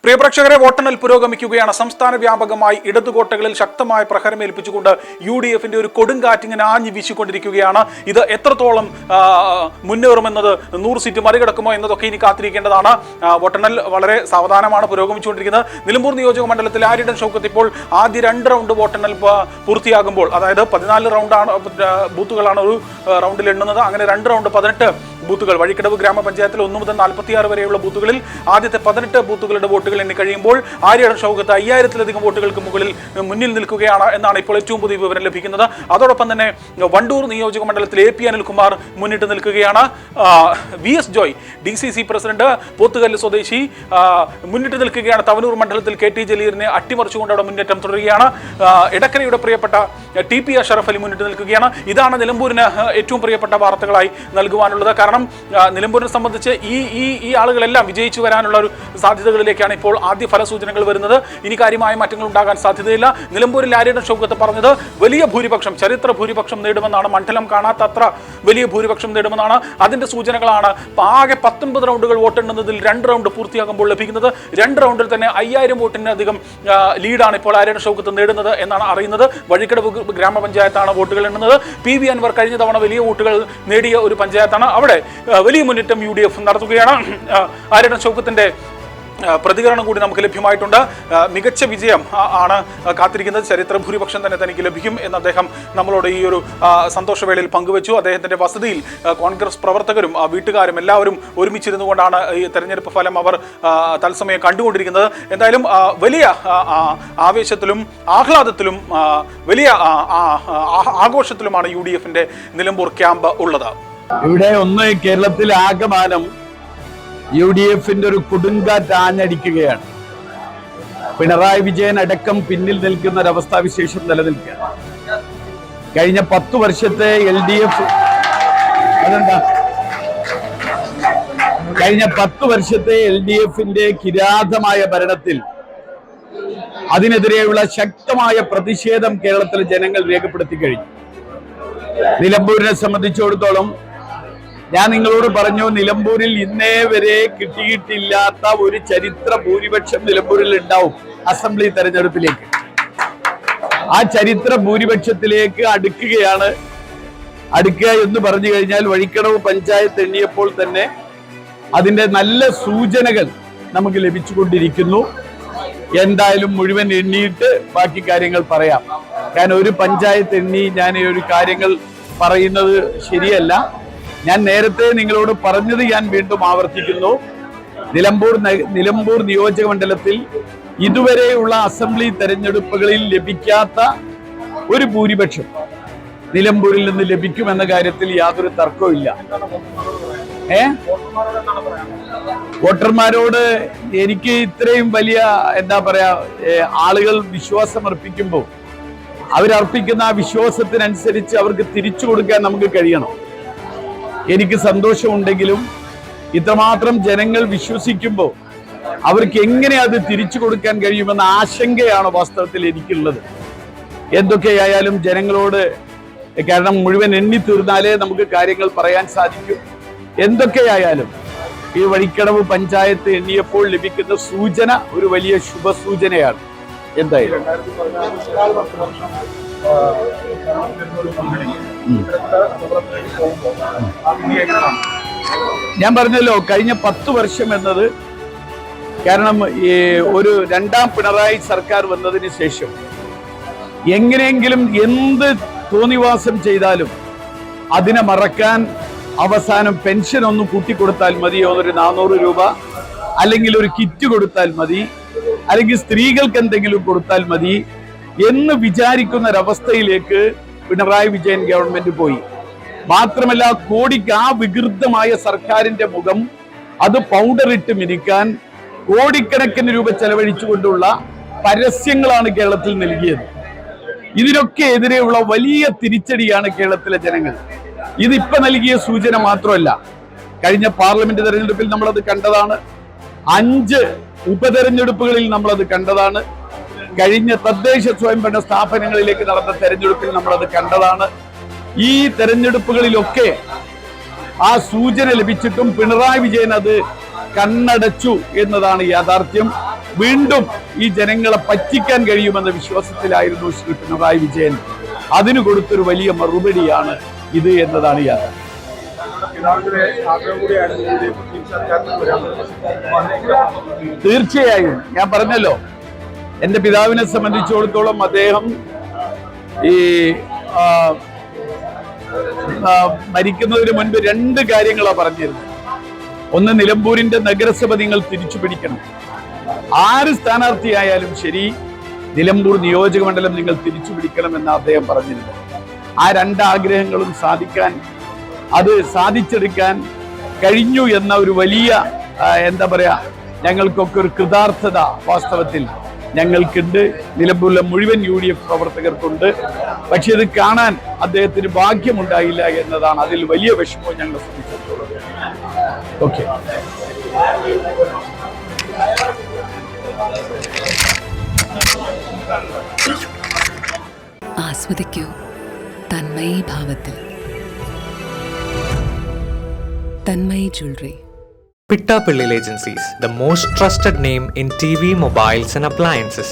പ്രിയ പ്രേക്ഷകരെ, വോട്ടെണ്ണൽ പുരോഗമിക്കുകയാണ്. സംസ്ഥാന വ്യാപകമായി ഇടതുകോട്ടകളിൽ ശക്തമായ പ്രഹരമേൽപ്പിച്ചുകൊണ്ട് UDF-ന്റെ ഒരു കൊടുങ്കാറ്റിങ്ങനെ ആഞ്ഞു വീശിക്കൊണ്ടിരിക്കുകയാണ്. ഇത് എത്രത്തോളം മുന്നേറുമെന്നത് 100 സീറ്റ് മറികടക്കുമോ എന്നതൊക്കെ ഇനി കാത്തിരിക്കേണ്ടതാണ്. വോട്ടെണ്ണൽ വളരെ സാവധാനമാണ് പുരോഗമിച്ചുകൊണ്ടിരിക്കുന്നത്. നിലമ്പൂർ നിയോജക മണ്ഡലത്തിൽ ആര്യടൻ ഷൗക്കത്ത് ഇപ്പോൾ ആദ്യ 2 റൗണ്ട് വോട്ടെണ്ണൽ പൂർത്തിയാകുമ്പോൾ, അതായത് 14 റൗണ്ടാണ് ബൂത്തുകളാണ് ഒരു റൗണ്ടിൽ എണ്ണുന്നത്. അങ്ങനെ 2 റൗണ്ട് 18 ബൂത്തുകൾ വഴിക്കടവ് ഗ്രാമപഞ്ചായത്തിൽ 1 മുതൽ 46 വരെയുള്ള ബൂത്തുകളിൽ ആദ്യത്തെ 18 ബൂത്തുകളുടെ വോട്ടുകൾ എണ്ണി കഴിയുമ്പോൾ ആര്യടൻ ഷൗക്കത്ത് 5000-ലധികം വോട്ടുകൾക്ക് മുന്നിൽ നിൽക്കുകയാണ് എന്നാണ് ഇപ്പോൾ ഏറ്റവും പുതിയ വിവരം ലഭിക്കുന്നത്. അതോടൊപ്പം തന്നെ വണ്ടൂർ നിയോജക മണ്ഡലത്തിൽ AP അനിൽകുമാർ മുന്നിട്ട് നിൽക്കുകയാണ്. VS Joy DCC president Pothukallu സ്വദേശി മുന്നിട്ട് നിൽക്കുകയാണ്. തവനൂർ മണ്ഡലത്തിൽ KT ജലീലിനെ അട്ടിമറിച്ചുകൊണ്ട് അവിടെ മുന്നേറ്റം തുടരുകയാണ്. എടക്കരയുടെ പ്രിയപ്പെട്ട TP അഷറഫ് അലി മുന്നിട്ട് നിൽക്കുകയാണ്. ഇതാണ് നിലമ്പൂരിന് ഏറ്റവും പ്രിയപ്പെട്ട വാർത്തകളായി നൽകുവാനുള്ളത്. കാരണം നിലമ്പൂരിനെ സംബന്ധിച്ച് ഈ ആളുകളെല്ലാം വിജയിച്ചു വരാനുള്ള ഒരു സാധ്യതകളിലേക്കാണ് ഇപ്പോൾ ആദ്യ ഫലസൂചനകൾ വരുന്നത്. ഇനി കാര്യമായ മാറ്റങ്ങൾ ഉണ്ടാകാൻ സാധ്യതയില്ല. നിലമ്പൂരിൽ ആര്യടൻ ഷൗക്കത്ത് പറഞ്ഞത് വലിയ ഭൂരിപക്ഷം, ചരിത്ര ഭൂരിപക്ഷം നേടുമെന്നാണ്. മണ്ഡലം കാണാത്ത അത്ര വലിയ ഭൂരിപക്ഷം നേടുമെന്നാണ്. അതിന്റെ സൂചനകളാണ് ആകെ 19 റൗണ്ടുകൾ വോട്ടെണ്ണുന്നതിൽ 2 റൗണ്ട് പൂർത്തിയാകുമ്പോൾ ലഭിക്കുന്നത്. 2 റൗണ്ടിൽ തന്നെ 5000 വോട്ടിനധികം ലീഡാണ് ഇപ്പോൾ ആര്യടൻ ഷൗക്കത്ത് നേടുന്നത് എന്നാണ് അറിയുന്നത്. വഴിക്കടവ് ഗ്രാമപഞ്ചായത്താണ് വോട്ടുകൾ എണ്ണുന്നത്. PV അൻവർ കഴിഞ്ഞ തവണ വലിയ വോട്ടുകൾ നേടിയ ഒരു പഞ്ചായത്താണ്. അവിടെ വലിയ മുന്നേറ്റം UDF നടത്തുകയാണ്. ആര്യടൻ ഷൗക്കത്തിന്റെ പ്രതികരണം കൂടി നമുക്ക് ലഭ്യമായിട്ടുണ്ട്. മികച്ച വിജയം ആണ് കാത്തിരിക്കുന്നത്. ചരിത്ര ഭൂരിപക്ഷം തന്നെ തനിക്ക് ലഭിക്കും എന്ന് അദ്ദേഹം നമ്മളോട് ഈ ഒരു സന്തോഷവേളയിൽ പങ്കുവച്ചു. അദ്ദേഹത്തിന്റെ വസതിയിൽ കോൺഗ്രസ് പ്രവർത്തകരും വീട്ടുകാരും എല്ലാവരും ഒരുമിച്ചിരുന്നു കൊണ്ടാണ് ഈ തെരഞ്ഞെടുപ്പ് ഫലം അവർ തത്സമയം കണ്ടുകൊണ്ടിരിക്കുന്നത്. എന്തായാലും വലിയ ആവേശത്തിലും ആഹ്ലാദത്തിലും വലിയ ആഘോഷത്തിലുമാണ് UDF-ന്റെ നിലമ്പൂർ ക്യാമ്പ് ഉള്ളത്. ഇവിടെ ഒന്ന് കേരളത്തിൽ ആകമാനം UDF-ന്റെ ഒരു കൊടുങ്കാറ്റ് ആഞ്ഞടിക്കുകയാണ്. പിണറായി വിജയൻ അടക്കം പിന്നിൽ നിൽക്കുന്ന ഒരവസ്ഥാവിശേഷം നിലനിൽക്കുകയാണ്. കഴിഞ്ഞ 10 വർഷത്തെ LDF കഴിഞ്ഞ 10 വർഷത്തെ LDF-ന്റെ കിരാതമായ ഭരണത്തിൽ അതിനെതിരെയുള്ള ശക്തമായ പ്രതിഷേധം കേരളത്തിലെ ജനങ്ങൾ രേഖപ്പെടുത്തി കഴിഞ്ഞു. നിലമ്പൂരിനെ സംബന്ധിച്ചിടത്തോളം ഞാൻ നിങ്ങളോട് പറഞ്ഞു, നിലമ്പൂരിൽ ഇന്നേ വരെ കിട്ടിയിട്ടില്ലാത്ത ഒരു ചരിത്ര ഭൂരിപക്ഷം നിലമ്പൂരിൽ ഉണ്ടാവും അസംബ്ലി തെരഞ്ഞെടുപ്പിലേക്ക്. ആ ചരിത്ര ഭൂരിപക്ഷത്തിലേക്ക് അടുക്കുക എന്ന് പറഞ്ഞു കഴിഞ്ഞാൽ വഴിക്കടവ് പഞ്ചായത്ത് എണ്ണിയപ്പോൾ തന്നെ അതിന്റെ നല്ല സൂചനകൾ നമുക്ക് ലഭിച്ചുകൊണ്ടിരിക്കുന്നു. എന്തായാലും മുഴുവൻ എണ്ണിയിട്ട് ബാക്കി കാര്യങ്ങൾ പറയാം. ഞാൻ ഒരു പഞ്ചായത്ത് എണ്ണി ഞാൻ ഒരു കാര്യങ്ങൾ പറയുന്നത് ശരിയല്ല. ഞാൻ നേരത്തെ നിങ്ങളോട് പറഞ്ഞത് ഞാൻ വീണ്ടും ആവർത്തിക്കുന്നു. നിലമ്പൂർ നിയോജക മണ്ഡലത്തിൽ ഇതുവരെയുള്ള അസംബ്ലി തെരഞ്ഞെടുപ്പുകളിൽ ലഭിക്കാത്ത ഒരു ഭൂരിപക്ഷം നിലമ്പൂരിൽ നിന്ന് ലഭിക്കുമെന്ന കാര്യത്തിൽ യാതൊരു തർക്കവും ഇല്ല. വോട്ടർമാരോട് എനിക്ക് ഇത്രയും വലിയ എന്താ പറയാ ആളുകൾ വിശ്വാസം അർപ്പിക്കുമ്പോൾ അവരർപ്പിക്കുന്ന ആ വിശ്വാസത്തിനനുസരിച്ച് അവർക്ക് തിരിച്ചു കൊടുക്കാൻ നമുക്ക് കഴിയണം. എനിക്ക് സന്തോഷമുണ്ടെങ്കിലും ഇത്രമാത്രം ജനങ്ങൾ വിശ്വസിക്കുമ്പോൾ അവർക്ക് എങ്ങനെ അത് തിരിച്ചു കൊടുക്കാൻ കഴിയുമെന്ന ആശങ്കയാണ് വാസ്തവത്തിൽ എനിക്കുള്ളത്. എന്തൊക്കെയായാലും ജനങ്ങളോട്, കാരണം മുഴുവൻ എണ്ണി തീർന്നാലേ നമുക്ക് കാര്യങ്ങൾ പറയാൻ സാധിക്കും. എന്തൊക്കെയായാലും ഈ വഴിക്കടവ് പഞ്ചായത്ത് എണ്ണിയപ്പോൾ ലഭിക്കുന്ന സൂചന ഒരു വലിയ ശുഭസൂചനയാണ്. എന്തായാലും ഞാൻ പറഞ്ഞല്ലോ, കഴിഞ്ഞ 10 വർഷം എന്നത്, കാരണം ഒരു 2ാം പിണറായി സർക്കാർ വന്നതിന് ശേഷം എങ്ങനെയെങ്കിലും എന്ത് തോന്നിവാസം ചെയ്താലും അതിനെ മറക്കാൻ അവസാനം പെൻഷൻ ഒന്ന് കൂട്ടിക്കൊടുത്താൽ മതിയോ, ഒരു 400 രൂപ, അല്ലെങ്കിൽ ഒരു കിറ്റ് കൊടുത്താൽ മതി, അല്ലെങ്കിൽ സ്ത്രീകൾക്ക് എന്തെങ്കിലും കൊടുത്താൽ മതി എന്ന് വിചാരിക്കുന്ന ഒരവസ്ഥയിലേക്ക് പിണറായി വിജയൻ ഗവൺമെന്റ് പോയി. മാത്രമല്ല, ആ വികൃതമായ സർക്കാരിന്റെ മുഖം അത് പൗഡറിട്ട് മിനുക്കാൻ കോടിക്കണക്കിന് രൂപ ചെലവഴിച്ചുകൊണ്ടുള്ള പരസ്യങ്ങളാണ് കേരളത്തിൽ നൽകിയത്. ഇതിനൊക്കെ എതിരെയുള്ള വലിയ തിരിച്ചടിയാണ് കേരളത്തിലെ ജനങ്ങൾ. ഇതിപ്പോ നൽകിയ സൂചന മാത്രമല്ല, കഴിഞ്ഞ പാർലമെന്റ് തെരഞ്ഞെടുപ്പിൽ നമ്മളത് കണ്ടതാണ്. 5 ഉപതെരഞ്ഞെടുപ്പുകളിൽ നമ്മളത് കണ്ടതാണ്. കഴിഞ്ഞ തദ്ദേശ സ്വയംഭരണ സ്ഥാപനങ്ങളിലേക്ക് നടന്ന തെരഞ്ഞെടുപ്പിൽ നമ്മളത് കണ്ടതാണ്. ഈ തെരഞ്ഞെടുപ്പുകളിലൊക്കെ ആ സൂചന ലഭിച്ചിട്ടും പിണറായി വിജയൻ അത് കണ്ണടച്ചു എന്നതാണ് യാഥാർത്ഥ്യം. വീണ്ടും ഈ ജനങ്ങളെ പറ്റിക്കാൻ കഴിയുമെന്ന വിശ്വാസത്തിലായിരുന്നു ശ്രീ പിണറായി വിജയൻ. അതിന് കൊടുത്തൊരു വലിയ മറുപടിയാണ് ഇത് എന്നതാണ് യാഥാർത്ഥ്യം. തീർച്ചയായും ഞാൻ പറഞ്ഞല്ലോ, എന്റെ പിതാവിനെ സംബന്ധിച്ചിടത്തോളം അദ്ദേഹം ഈ മരിക്കുന്നതിന് മുൻപ് 2 കാര്യങ്ങളാണ് പറഞ്ഞിരുന്നത്. ഒന്ന്, നിലമ്പൂരിന്റെ നഗരസഭ നിങ്ങൾ തിരിച്ചു പിടിക്കണം. ആര് സ്ഥാനാർത്ഥിയായാലും ശരി, നിലമ്പൂർ നിയോജക മണ്ഡലം നിങ്ങൾ തിരിച്ചു പിടിക്കണമെന്ന് അദ്ദേഹം പറഞ്ഞിരുന്നത്. ആ 2 ആഗ്രഹങ്ങളും അത് സാധിച്ചെടുക്കാൻ കഴിഞ്ഞു എന്ന ഒരു വലിയ എന്താ പറയാ, ഞങ്ങൾക്കൊക്കെ ഒരു കൃതാർത്ഥത വാസ്തവത്തിൽ ഞങ്ങൾക്കുണ്ട്, നിലമ്പൂരിലെ മുഴുവൻ UDF പ്രവർത്തകർക്കുണ്ട്. പക്ഷെ ഇത് കാണാൻ അദ്ദേഹത്തിന് ഭാഗ്യമുണ്ടായില്ല എന്നതാണ് അതിൽ വലിയ വിഷമവും ഞങ്ങളെ സംബന്ധിച്ചിടത്തോളം. ഓക്കെ, ആസ്വദിക്കൂ തന്മയി ഭാവത്തിൽ. Tanmayi jewellery. Pittapillil Agencies, the most trusted name in TV, mobiles and appliances.